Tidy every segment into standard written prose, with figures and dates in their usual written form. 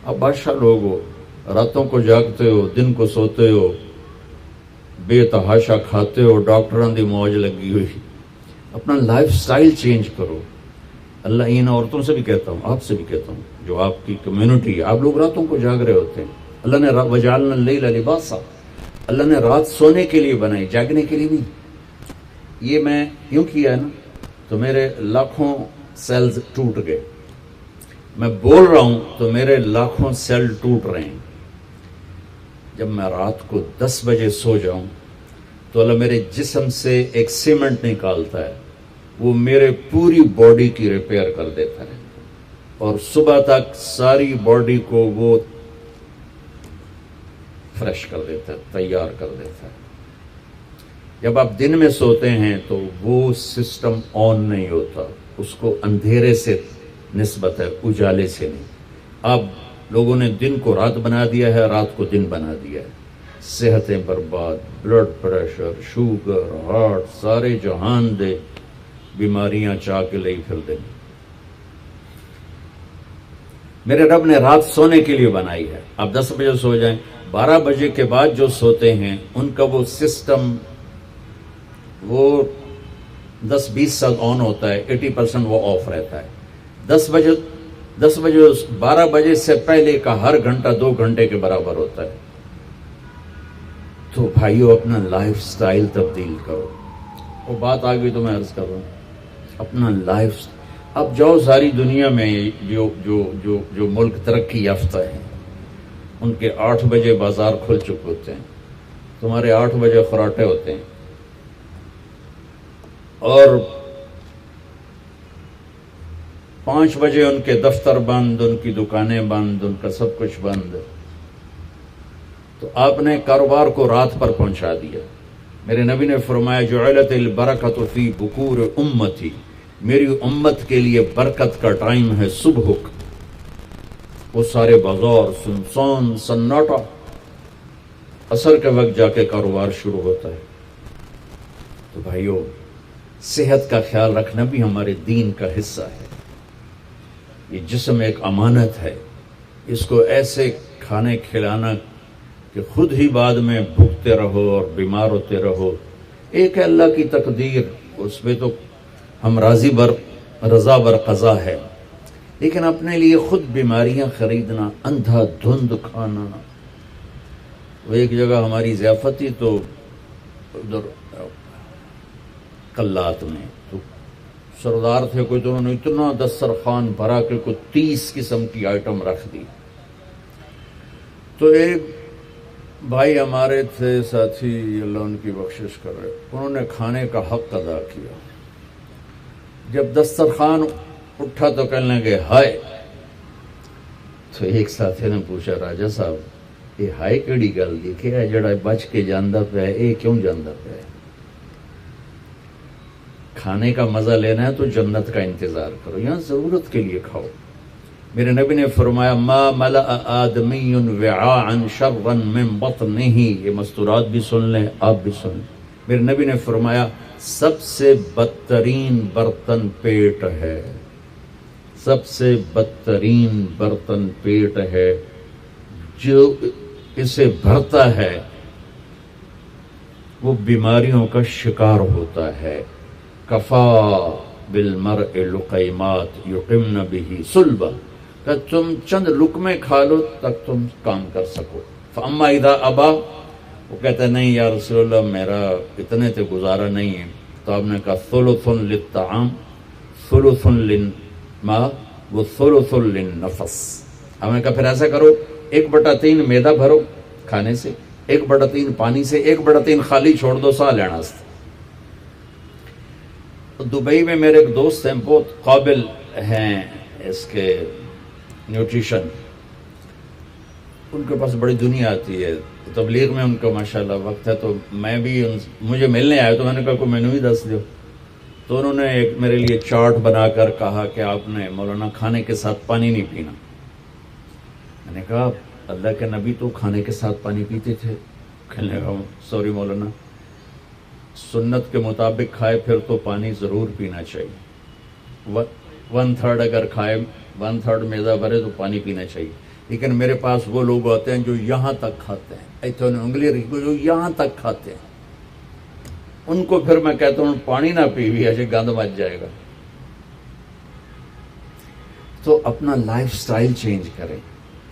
آپ بادشاہ لوگ ہو، راتوں کو جاگتے ہو، دن کو سوتے ہو، بے تحاشا کھاتے ہو، ڈاکٹروں دی موج لگی ہوئی. اپنا لائف سٹائل چینج کرو. اللہ ان عورتوں سے بھی کہتا ہوں، آپ سے بھی کہتا ہوں، جو آپ کی کمیونٹی ہے، آپ لوگ راتوں کو جاگ رہے ہوتے ہیں. اللہ نے وجعلنا اللیل لباسا، اللہ نے رات سونے کے لیے بنائی، جاگنے کے لیے نہیں. یہ میں یوں کیا ہے نا تو میرے لاکھوں سیلز ٹوٹ گئے. میں بول رہا ہوں تو میرے لاکھوں سیل ٹوٹ رہے ہیں. جب میں رات کو 10 بجے سو جاؤں تو اللہ میرے جسم سے ایک سیمنٹ نکالتا ہے، وہ میرے پوری باڈی کی ریپیئر کر دیتا ہے، اور صبح تک ساری باڈی کو وہ فریش کر دیتا ہے، تیار کر دیتا ہے. جب آپ دن میں سوتے ہیں تو وہ سسٹم آن نہیں ہوتا، اس کو اندھیرے سے نسبت ہے، اجالے سے نہیں. اب لوگوں نے دن کو رات بنا دیا ہے، رات کو دن بنا دیا ہے. صحتیں برباد، بلڈ پریشر، شوگر، ہارٹ، سارے جہان دے بیماریاں چاہ کے لئی پھر دیں. میرے رب نے رات سونے کے لیے بنائی ہے. آپ 10 بجے سو جائیں، 12 بجے کے بعد جو سوتے ہیں ان کا وہ سسٹم وہ 10-20% آن ہوتا ہے، 80% وہ آف رہتا ہے. 10 بجے 12 بجے سے پہلے کا ہر گھنٹہ 2 گھنٹے کے برابر ہوتا ہے. تو بھائیو اپنا لائف سٹائل تبدیل کرو. وہ بات آ گئی تو میں عرض کر رہا ہوں، اپنا لائف. اب جاؤ ساری دنیا میں جو ملک ترقی یافتہ ہیں ان کے 8 بجے بازار کھل چکے ہوتے ہیں، تمہارے 8 بجے خراٹے ہوتے ہیں، اور 5 بجے ان کے دفتر بند، ان کی دکانیں بند، ان کا سب کچھ بند. تو آپ نے کاروبار کو رات پر پہنچا دیا. میرے نبی نے فرمایا جعلت البرکۃ فی بکور امتی، میری امت کے لیے برکت کا ٹائم ہے صبح کا. وہ سارے بازار سنسان سناٹا، عصر کے وقت جا کے کاروبار شروع ہوتا ہے. تو بھائیو صحت کا خیال رکھنا بھی ہمارے دین کا حصہ ہے. یہ جسم ایک امانت ہے، اس کو ایسے کھانے کھلانا کہ خود ہی بعد میں بھوکتے رہو اور بیمار ہوتے رہو. ایک ہے اللہ کی تقدیر، اس پہ تو ہم رضا بر قضا ہے، لیکن اپنے لیے خود بیماریاں خریدنا، اندھا دھند کھانا. وہ ایک جگہ ہماری ضیافت تھی تو ادھر قلات میں، تو سردار تھے کوئی، تو انہوں نے اتنا دسترخوان بھرا کہ کوئی 30 قسم کی آئٹم رکھ دی. تو ایک بھائی ہمارے تھے ساتھی، اللہ ان کی بخشش کر رہے، انہوں نے کھانے کا حق ادا کیا. جب دسترخوان اٹھا تو کہنے لگے ہائے. تو ایک ساتھی نے پوچھا راجا صاحب یہ ہائے کیڑی گل دی کہ جڑا بچ کے جاندہ پہ ہے یہ کیوں جاندہ پہ ہے؟ کھانے کا مزہ لینا ہے تو جنت کا انتظار کرو، یہاں ضرورت کے لیے کھاؤ. میرے نبی نے فرمایا ما ملأ آدمی وعاء شرا من بطنہ، یہ مستورات بھی سن لیں، آپ بھی سن لیں. میرے نبی نے فرمایا سب سے بدترین برتن پیٹ ہے، سب سے بدترین برتن پیٹ ہے. جو اسے بھرتا ہے وہ بیماریوں کا شکار ہوتا ہے. کفا بالمرء لقیمات یقمن بہ صلبہ، کہ تم چند لقمے کھا لو تک تم کام کر سکو. فاما اذا ابا، وہ کہتا ہے نہیں یا رسول اللہ میرا اتنے تے گزارا نہیں ہے. تو آپ نے کہا ثلث للطعام ثلث للماء و ثلث للنفس. ہم نے کہا پھر ایسا کرو 1/3 میدا بھرو کھانے سے، 1/3 پانی سے، 1/3 خالی چھوڑ دو سا لینا. دبئی میں میرے ایک دوست ہیں، بہت قابل ہیں اس کے نیوٹریشن، ان کے پاس بڑی دنیا آتی ہے تبلیغ میں، ان کا ماشاءاللہ وقت ہے. تو میں بھی مجھے ملنے آئے تو میں نے کہا کوئی مینو ہی دس دو. تو انہوں نے ایک میرے لیے چارٹ بنا کر کہا کہ آپ نے مولانا کھانے کے ساتھ پانی نہیں پینا. میں نے کہا اللہ کے نبی تو کھانے کے ساتھ پانی پیتے تھے. کہنے لگا سوری مولانا، سنت کے مطابق کھائے پھر تو پانی ضرور پینا چاہیے. 1/3 اگر کھائے 1/3 میدا بھرے تو پانی پینا چاہیے. لیکن میرے پاس وہ لوگ آتے ہیں جو یہاں تک کھاتے ہیں, ایتھے نے انگلی رکھی جو یہاں تک کھاتے ہیں, ان کو پھر میں کہتا ہوں پانی نہ پی بھی ایسے گند مچ جائے گا. تو اپنا لائف سٹائل چینج کریں,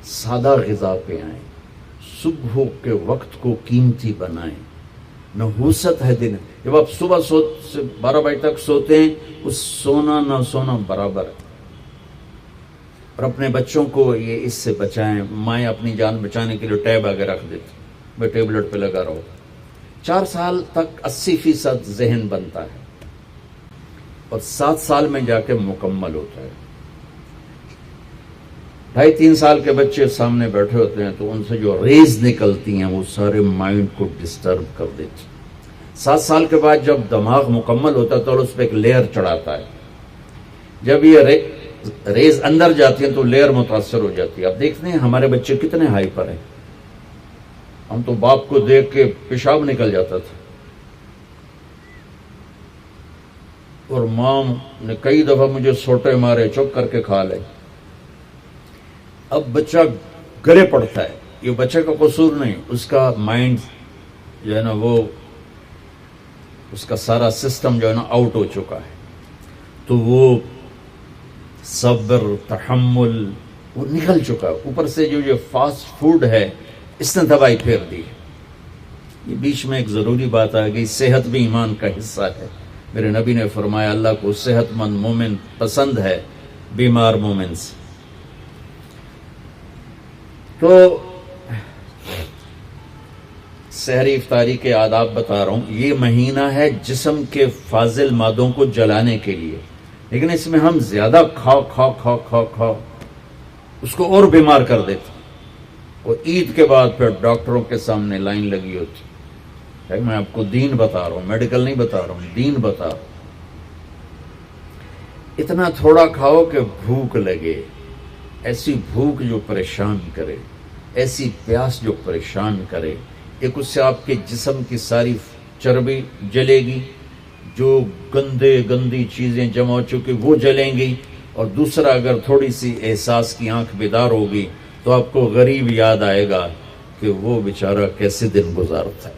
سادہ غذا پہ آئیں, صبح کے وقت کو قیمتی بنائیں. نحوست ہے دن, جب آپ صبح 12 بجے تک سوتے ہیں, اس سونا نہ سونا برابر ہے. اور اپنے بچوں کو یہ اس سے بچائیں. مائیں اپنی جان بچانے کے لیے ٹیب آگے رکھ دیتی, میں ٹیبلٹ پہ لگا رہا ہوں. 4 سال تک 80% ذہن بنتا ہے اور 7 سال میں جا کے مکمل ہوتا ہے. 2.5-3 سال کے بچے سامنے بیٹھے ہوتے ہیں تو ان سے جو ریز نکلتی ہیں وہ سارے مائنڈ کو ڈسٹرب کر دیتی. 7 سال کے بعد جب دماغ مکمل ہوتا ہے تو اس پہ ایک لیئر چڑھاتا ہے. جب یہ ریز اندر جاتی ہیں تو لیئر متاثر ہو جاتی ہے. آپ دیکھتے ہیں ہمارے بچے کتنے ہائپر ہیں. ہم تو باپ کو دیکھ کے پیشاب نکل جاتا تھا, اور ماں نے کئی دفعہ مجھے سوٹے مارے, چپ کر کے کھا لے. اب بچہ گلے پڑتا ہے, یہ بچے کا قصور نہیں, اس کا مائنڈ جو ہے نا وہ اس کا سارا سسٹم جو ہے نا آؤٹ ہو چکا ہے. تو وہ صبر تحمل وہ نکل چکا ہے. اوپر سے جو یہ فاسٹ فوڈ ہے اس نے دوائی پھیر دی. یہ بیچ میں ایک ضروری بات آ گئی, صحت بھی ایمان کا حصہ ہے. میرے نبی نے فرمایا اللہ کو صحت مند مومن پسند ہے بیمار مومن سے. تو سحری افطاری کے آداب بتا رہا ہوں. یہ مہینہ ہے جسم کے فاضل مادوں کو جلانے کے لیے, لیکن اس میں ہم زیادہ کھا اس کو اور بیمار کر دیتے. اور عید کے بعد پھر ڈاکٹروں کے سامنے لائن لگی ہوتی ہے. میں آپ کو دین بتا رہا ہوں, میڈیکل نہیں بتا رہا ہوں, دین بتا رہا ہوں. اتنا تھوڑا کھاؤ کہ بھوک لگے, ایسی بھوک جو پریشان کرے, ایسی پیاس جو پریشان کرے. ایک اس سے آپ کے جسم کی ساری چربی جلے گی, جو گندی چیزیں جمع ہو چکی وہ جلیں گی. اور دوسرا اگر تھوڑی سی احساس کی آنکھ بیدار ہوگی تو آپ کو غریب یاد آئے گا کہ وہ بیچارہ کیسے دن گزارتا ہے.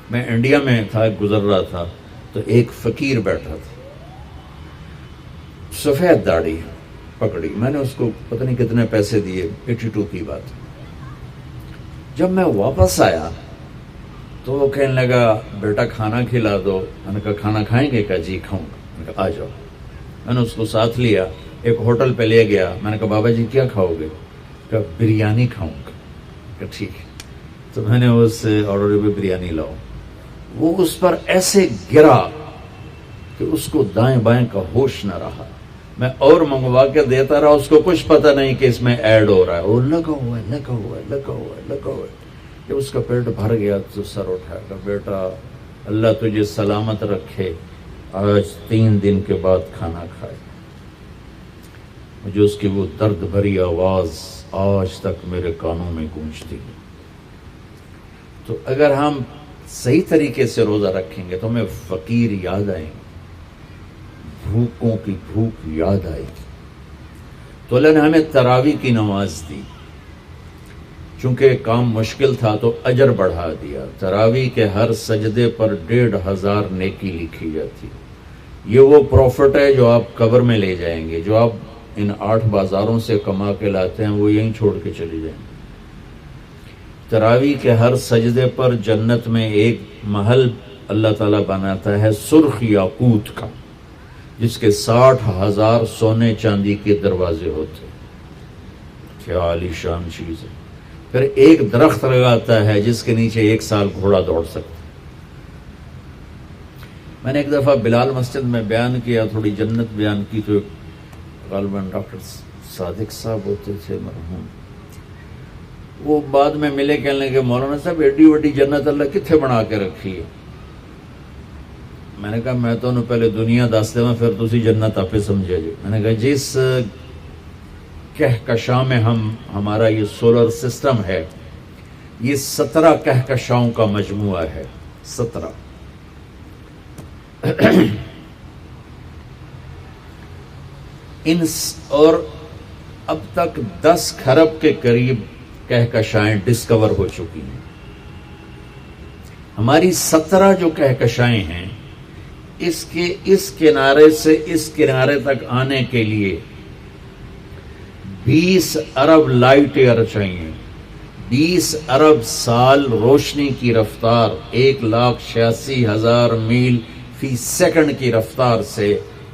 میں انڈیا میں تھا, گزر رہا تھا, تو ایک فقیر بیٹھا تھا, سفید داڑھی پکڑی. میں نے اس کو پتہ نہیں کتنے پیسے دیے, 82 کی بات. جب میں واپس آیا تو وہ کہنے لگا بیٹا کھانا کھلا دو. میں نے کہا کھانا کھائیں گے؟ کہا جی کھاؤں گا. میں نے کہا آ جاؤ. میں نے اس کو ساتھ لیا, ایک ہوٹل پہ لے گیا. میں نے کہا بابا جی کیا کھاؤ گے؟ کہا بریانی کھاؤں گا. کہا ٹھیک ہے. تو میں نے اس سے آرڈر بھی بریانی لاؤ. وہ اس پر ایسے گرا کہ اس کو دائیں بائیں کا ہوش نہ رہا. میں اور منگوا کے دیتا رہا, اس کو کچھ پتہ نہیں کہ اس میں ایڈ ہو رہا ہے. وہ لگا ہوا ہے. جب اس کا پیٹ بھر گیا تو سر اٹھایا, کہ بیٹا اللہ تجھے سلامت رکھے, آج 3 دن کے بعد کھانا کھائے. مجھے اس کی وہ درد بھری آواز آج تک میرے کانوں میں گونجتی ہے. تو اگر ہم صحیح طریقے سے روزہ رکھیں گے تو ہمیں فقیر یاد آئیں گے, بھوکوں کی بھوک یاد آئے گی. تو اللہ نے ہمیں تراویح کی نماز دی. چونکہ کام مشکل تھا تو اجر بڑھا دیا. تراویح کے ہر سجدے پر 1,500 نیکی لکھی جاتی. یہ وہ پروفٹ ہے جو آپ قبر میں لے جائیں گے. جو آپ ان 8 بازاروں سے کما کے لاتے ہیں وہ یہیں چھوڑ کے چلے جائیں گے. تراویح کے ہر سجدے پر جنت میں ایک محل اللہ تعالیٰ بناتا ہے سرخ یاقوت کا, جس کے 60,000 سونے چاندی کے دروازے ہوتے. کیا عالی شان چیز ہے. پھر ایک درخت لگاتا ہے جس کے نیچے 1 سال گھوڑا دوڑ سکتا. میں نے ایک دفعہ بلال مسجد میں بیان کیا, تھوڑی جنت بیان کی, تو غالباً ڈاکٹر صادق صاحب ہوتے تھے مرحوم, وہ بعد میں ملے, کہنے لگے مولانا صاحب ایڈی وڈی جنت اللہ کتنے بنا کے رکھی ہے. میں نے کہا میں تو انہوں پہلے دنیا دستے میں پھر تسی جنت آپ سمجھے جی. میں نے کہا جس کہکشاں میں ہمارا یہ سولر سسٹم ہے, یہ 17 کہکشاؤں کا مجموعہ ہے. 17. اور اب تک 10 کھرب کے قریب کہکشائیں ڈسکور ہو چکی ہیں. ہماری 17 جو کہکشائیں ہیں اس کے اس کنارے سے اس کنارے تک آنے کے لیے 20 ارب لائٹ ایئر چاہیے. 20 ارب سال روشنی کی رفتار 1,86,000 میل فی سیکنڈ کی رفتار سے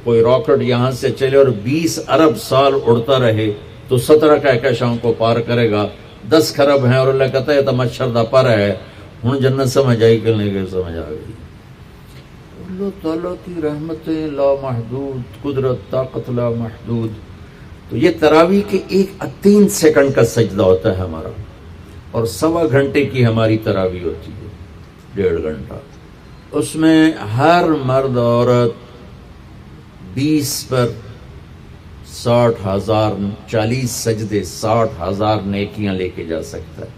کوئی راکٹ یہاں سے چلے اور 20 ارب سال اڑتا رہے تو 17 کہکشاؤں کو پار کرے گا. 10 کھرب ہیں اور اللہ کہتا ہے تو مچھر دا پر ہے. ہوں جنت سمجھ آئی کہ نہیں گئی؟ سمجھ آ گئی. اللہ تعالیٰ کی رحمتیں لا محدود، قدرت طاقت لا محدود. تو یہ تراویح کے 3 سیکنڈ کا سجدہ ہوتا ہے ہمارا، اور 1.25 گھنٹے کی ہماری تراویح ہوتی ہے، 1.5 گھنٹہ. اس میں ہر مرد عورت 20 پر 60,000 40 سجدے 60,000 نیکیاں لے کے جا سکتا ہے،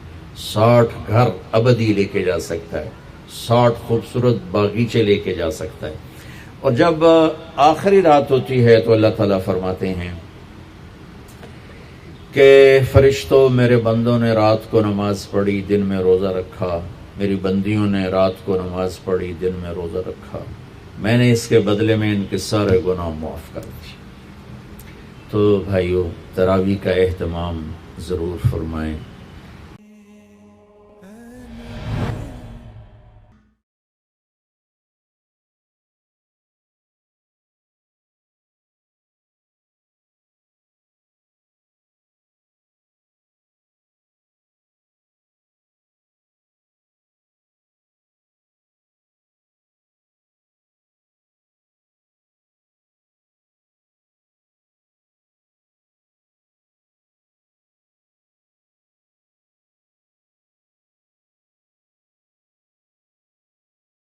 60 گھر ابدی لے کے جا سکتا ہے، 60 خوبصورت باغیچے لے کے جا سکتا ہے. اور جب آخری رات ہوتی ہے تو اللہ تعالیٰ فرماتے ہیں کہ فرشتوں، میرے بندوں نے رات کو نماز پڑھی، دن میں روزہ رکھا، میری بندیوں نے رات کو نماز پڑھی، دن میں روزہ رکھا، میں نے اس کے بدلے میں ان کے سارے گناہ معاف کر دیے. تو بھائیو، تراویح کا اہتمام ضرور فرمائیں.